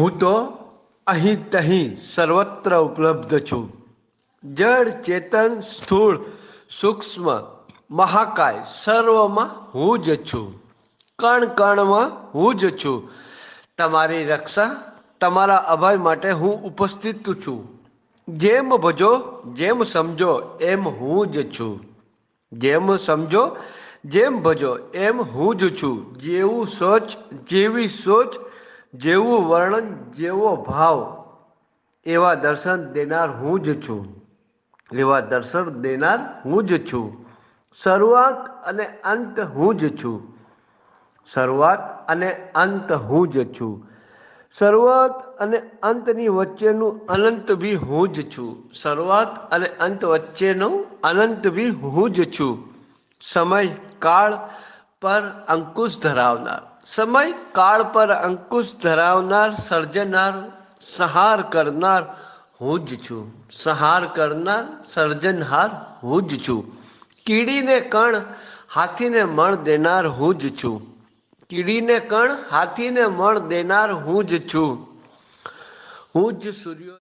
હું તો અહીં તહીં સર્વત્ર ઉપલબ્ધ છું. જળ ચેતન સ્થૂળ સૂક્ષ્મ મહાકાય સર્વમાં હું જ છું. કણ કણમાં હું જ છું. તમારી રક્ષા તમારા અભય માટે હું ઉપસ્થિત છું. જેમ ભજો જેમ સમજો એમ હું જ છું. જેમ સમજો જેમ ભજો એમ હું જ છું. જેવું સોચ જેવી સોચ જેવું વર્ણન જેવો ભાવ એવા દર્શન દેનાર હું જ છું. એવા દર્શન દેનાર હું જ છું. શરૂઆત અને અંત હું જ છું. શરૂઆત અને અંત હું જ છું. શરૂઆત અને અંતની વચ્ચેનું અનંત બી હું જ છું. શરૂઆત અને અંત વચ્ચેનું અનંત બી હું જ છું. સમય કાળ પર અંકુશ ધરાવનાર, સમય કાળ પર અંકુશ ધરાવનાર, સર્જનાર, સંહાર કરનાર હું જ છું. સંહાર કરનાર, સર્જનહાર હું જ છું. કીડીને કણ હાથીને મણ દેનાર હું જ છું. કીડીને કણ હાથીને મણ દેનાર હું જ છું. હું જ સૂર્ય